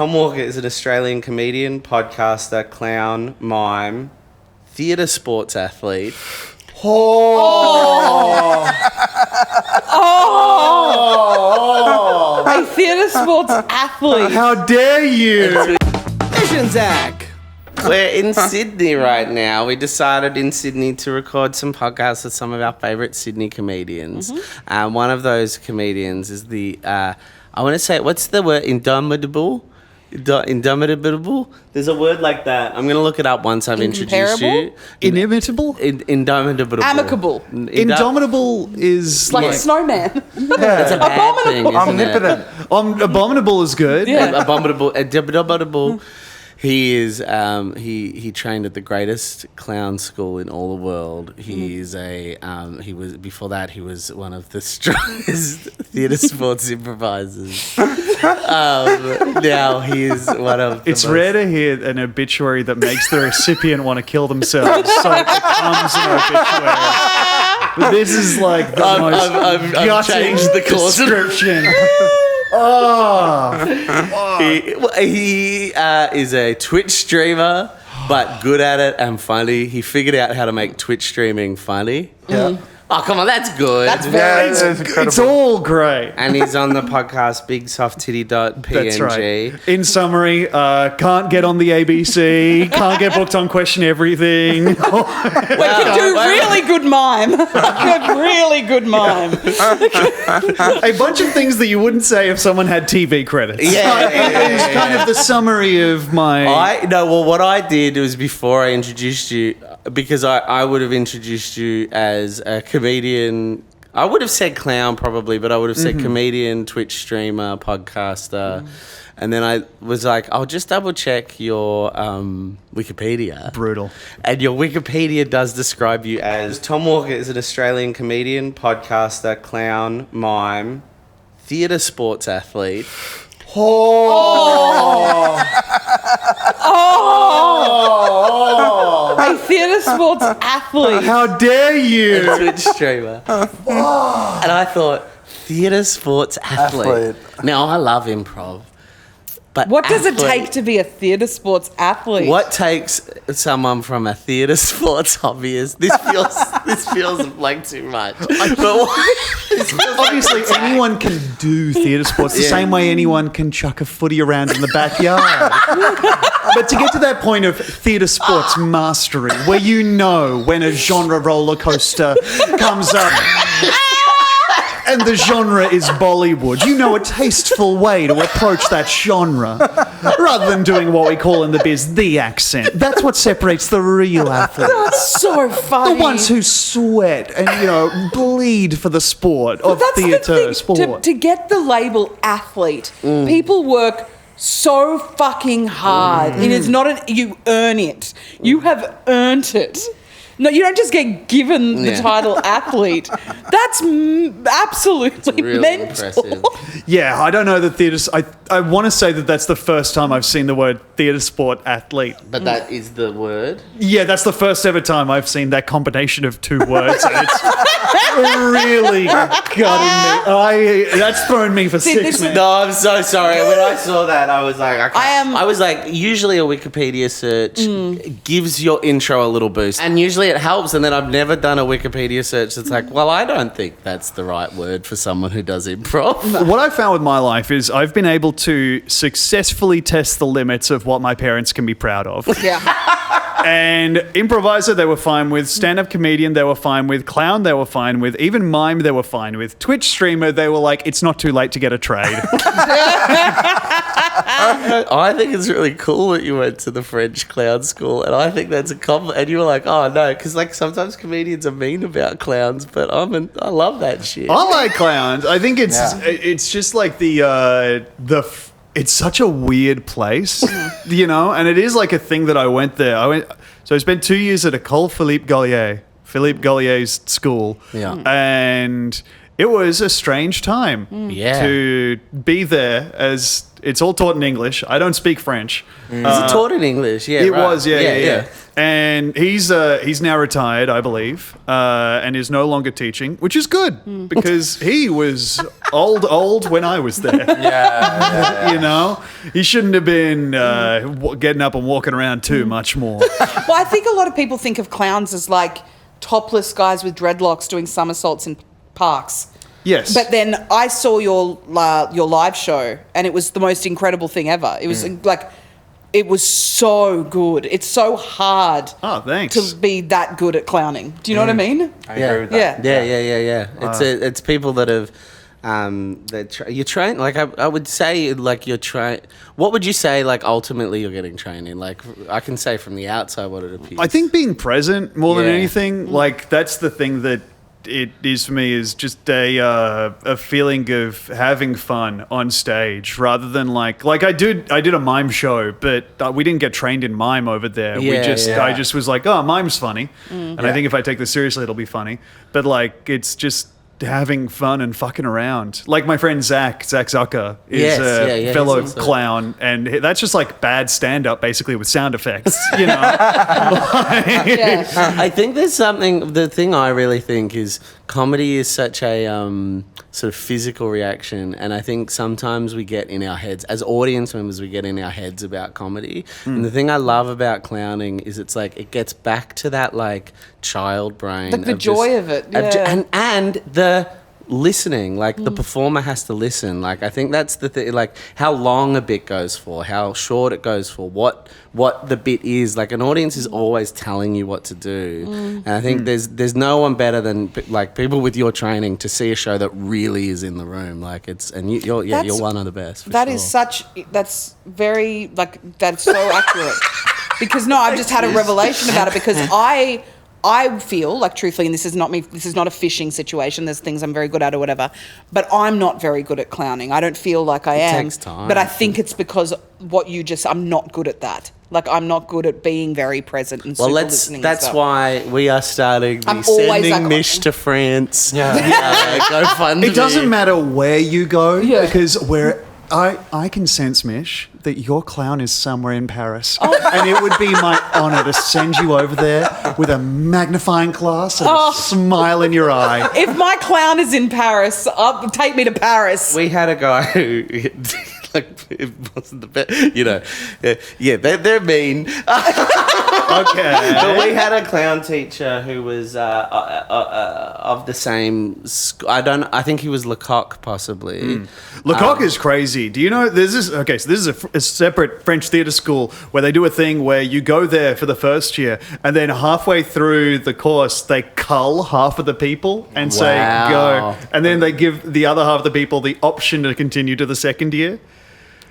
Tom Walker is an Australian comedian, podcaster, clown, mime, theatre sports athlete. A theatre sports athlete. How dare you? Mish and Zach. We're in Sydney right now. We decided in Sydney to record some podcasts with some of our favourite Sydney comedians. One of those comedians is I want to say, what's the word? Indomitable? Indomitable? There's a word like that. I'm going to look it up once I've introduced you. Inimitable? Indomitable. Amicable. Indomitable is Like a snowman. That's a bad thing, isn't it? Abominable is good. Yeah. Abominable. He is. He trained at the greatest clown school in all the world. He is a. He was before that. He was one of the strongest theatre sports improvisers. Now he is one of. It's rare to hear an obituary that makes the recipient want to kill themselves, so it becomes an obituary. But this is like the most I've changed the course description. He is a Twitch streamer, but good at it and funny. He figured out how to make Twitch streaming funny. Yeah. Oh, come on, that's good. That's very That's incredible. It's all great. And he's on the podcast BigSoftTitty.png. That's right. In summary, can't get on the ABC, can't get booked on Question Everything. We can do really good mime. Really good mime. A bunch of things that you wouldn't say if someone had TV credits. It's kind of the summary of my... What I did was before I introduced you, because I would have introduced you as a comedian. I would have said clown probably, but I would have said comedian, Twitch streamer, podcaster. And then I was like, I'll just double check your Wikipedia. Brutal. And your Wikipedia does describe you as Tom Walker is an Australian comedian, podcaster, clown, mime, theatre sports athlete. A theatre sports athlete. How dare you? Twitch streamer. And I thought, theatre sports athlete. Now, I love improv. But What does it athlete- take to be a theatre sports athlete? What takes someone from a theatre sports hobbyist? This feels like too much. But Obviously, anyone can do theatre sports the same way anyone can chuck a footy around in the backyard. But to get to that point of theatre sports mastery, where you know when a genre roller coaster comes up and the genre is Bollywood, you know a tasteful way to approach that genre rather than doing what we call in the biz the accent. That's what separates the real athlete. That's so funny. The ones who sweat and, bleed for the sport of That's the theatre thing. sport. To get the label athlete, people work so fucking hard. And it's not you earn it. You have earned it. No, you don't just get given the title athlete. That's absolutely really mental. impressive. Yeah, I don't know that theatre... I want to say that that's the first time I've seen the word theatre sport athlete. But that is the word. Yeah, that's the first ever time I've seen that combination of two words. And it's really gutting me. That's thrown me for See, 6 this is- minutes. No, I'm so sorry. When I saw that, I was like, I was like, usually a Wikipedia search gives your intro a little boost, and usually it helps. And then I've never done a Wikipedia search that's like, well, I don't think that's the right word for someone who does improv. What I've found with my life is I've been able to successfully test the limits of what my parents can be proud of. Yeah. And improviser, they were fine with. Stand-up comedian, they were fine with. Clown, they were fine with. Even mime, they were fine with. Twitch streamer, they were like, it's not too late to get a trade. I think it's really cool that you went to the French clown school, and I think that's a compliment. And you were like, oh no, because like sometimes comedians are mean about clowns, but I love that shit. I like clowns. I think it's just like it's such a weird place, and it is like a thing that I went there. So I spent 2 years at École Philippe Gaulier's school. Yeah. And it was a strange time Yeah. to be there as It's all taught in English. I don't speak French. Is it taught in English? Yeah, It right. was, yeah. And he's now retired, I believe, and is no longer teaching, which is good because he was old when I was there. Yeah. You know, he shouldn't have been getting up and walking around too much more. Well, I think a lot of people think of clowns as like topless guys with dreadlocks doing somersaults in parks. Yes, But then I saw your live show, and it was the most incredible thing ever. It was like, it was so good. It's so hard oh, thanks. to be that good at clowning. Do you know what I mean? I agree with that. Yeah. It's people that have you're trained. Like I would say, like you're trained. What would you say? Like ultimately, you're getting trained in. Like I can say from the outside what it appears. I think being present more than Yeah. anything, like that's the thing that it is for me, is just a feeling of having fun on stage rather than like I did a mime show, but we didn't get trained in mime over there. I just was like, oh, mime's funny, and I think if I take this seriously, it'll be funny. But like it's just having fun and fucking around. Like my friend Zach Zucker is a fellow he's awesome. clown, and that's just like bad stand-up basically with sound effects, you know. Yeah. I think there's something. The thing I really think is comedy is such a sort of physical reaction, and I think sometimes we get in our heads as audience members. We get in our heads about comedy, and the thing I love about clowning is it's like it gets back to that like child brain, Like the joy of it, yeah. and the listening, like the performer has to listen. Like I think that's the thing, like how long a bit goes for, how short it goes for, what the bit is. Like an audience is always telling you what to do, and I think there's no one better than like people with your training to see a show that really is in the room. Like it's you're one of the best. That is that's very that's so accurate. Because I've just had a revelation about it because I feel like, truthfully, and this is not a fishing situation, there's things I'm very good at or whatever, but I'm not very good at clowning. I don't feel like I am. It takes time. But I think it's because I'm not good at that. Like, I'm not good at being very present and super listening. That's and stuff. why we are starting I'm the always sending like- Mish to France. Yeah. GoFundMe. It doesn't matter where you go, Yeah. because I can sense, Mish, that your clown is somewhere in Paris. And it would be my honour to send you over there with a magnifying glass and a smile in your eye. If my clown is in Paris, take me to Paris. We had a guy who, like, it wasn't the best, you know. Yeah, they're mean. Okay. But we had a clown teacher who was of the same. I think he was Lecoq, possibly. Lecoq is crazy. Do you know there's this? Okay, so this is a separate French theatre school where they do a thing where you go there for the first year, and then halfway through the course they cull half of the people and say Wow. go, and then they give the other half of the people the option to continue to the second year.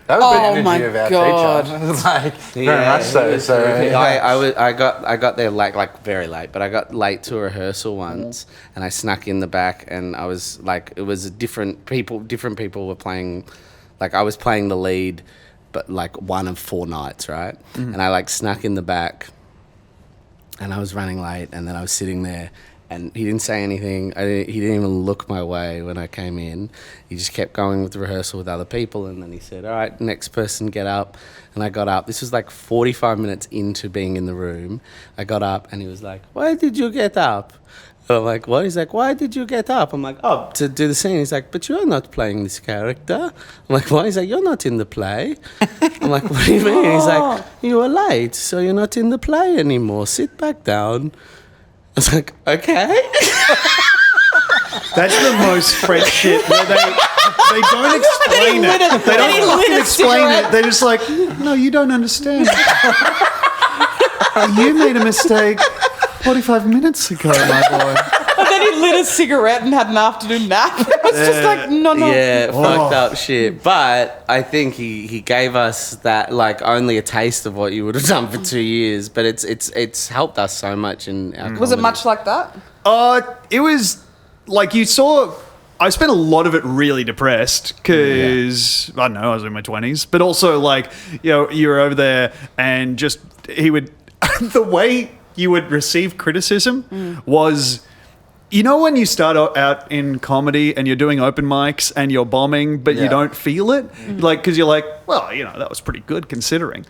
That was Oh the my energy of our God. teacher. Like, very much so. So I got there like very late, but I got late to a rehearsal once, and I snuck in the back, and I was like, it was different people were playing, like I was playing the lead, but like one of 4 nights, right? And I like snuck in the back, and I was running late, and then I was sitting there. And he didn't say anything. He didn't even look my way when I came in. He just kept going with the rehearsal with other people. And then he said, all right, next person, get up. And I got up. This was like 45 minutes into being in the room. I got up and he was like, why did you get up? And I'm like, what? He's like, why did you get up? I'm like, oh, to do the scene. He's like, but you're not playing this character. I'm like, why? He's like, you're not in the play. I'm like, what do you mean? He's like, you were late, so you're not in the play anymore. Sit back down. I was like, okay. That's the most French shit where they don't explain it. They don't fucking explain it. They're just like, no, you don't understand. You made a mistake 45 minutes ago, my boy. And then he lit a cigarette and had an afternoon nap. It was just like, no. Yeah, fucked up shit. But I think he gave us that, like, only a taste of what you would have done for 2 years. But it's helped us so much in our Was it comedy. much like that? It was like you saw. I spent a lot of it really depressed because I don't know, I was in my 20s, but also like, you know, you were over there and just he would the way you would receive criticism was You know when you start out in comedy and you're doing open mics and you're bombing, but you don't feel it? Like, because you're like, well, you know, that was pretty good considering.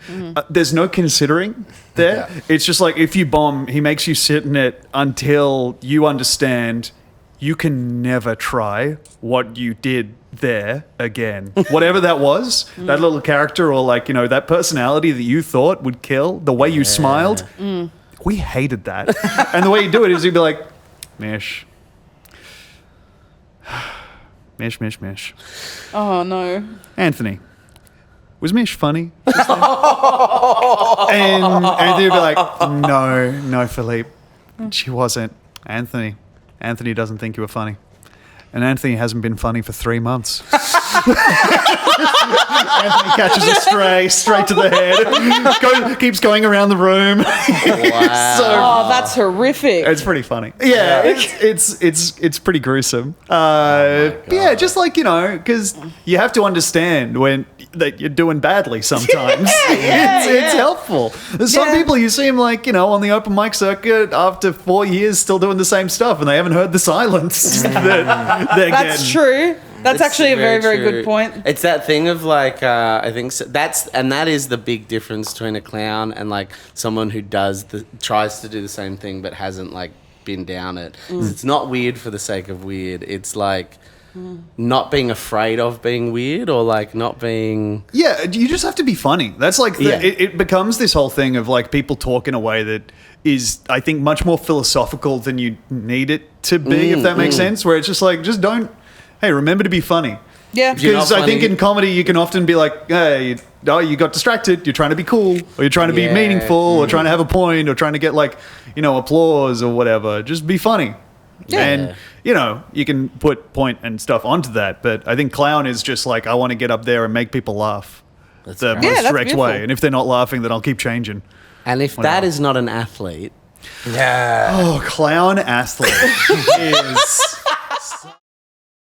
There's no considering there. Yeah. It's just like if you bomb, he makes you sit in it until you understand you can never try what you did there again. Whatever that was, that little character or like, you know, that personality that you thought would kill, the way you smiled, we hated that. And the way you do it is you'd be like, Mish. Mish. Oh no. Anthony. Was Mish funny? And Anthony would be like, no, Philippe. She wasn't. Anthony doesn't think you were funny. And Anthony hasn't been funny for 3 months. Anthony catches a stray straight to the head. Keeps going around the room. Oh, that's horrific. It's pretty funny. Yeah, it's pretty gruesome. Yeah, just like, you know, because you have to understand when that you're doing badly sometimes. It's helpful. There's some people you see them like, you know, on the open mic circuit after 4 years still doing the same stuff and they haven't heard the silence that they're That's getting. true. That's It's actually a very, very true. good point. It's that thing of like, I think that is the big difference between a clown and like someone who tries to do the same thing but hasn't like been down it. It's not weird for the sake of weird. It's like not being afraid of being weird or like not being. Yeah, you just have to be funny. That's like, it becomes this whole thing of like people talk in a way that is, I think, much more philosophical than you need it to be, if that makes sense, where it's just like, just don't, hey, remember to be funny. Yeah. You're not Because I think funny. in comedy you can often be like, hey, you got distracted, you're trying to be cool, or you're trying to be Yeah. meaningful, or trying to have a point, or trying to get like, you know, applause or whatever. Just be funny. Yeah. And, you know, you can put point and stuff onto that, but I think clown is just like, I want to get up there and make people laugh the great. Yeah, most that's direct beautiful. way. And if they're not laughing, then I'll keep changing. And if that is not an athlete, Yeah. Oh, clown athlete is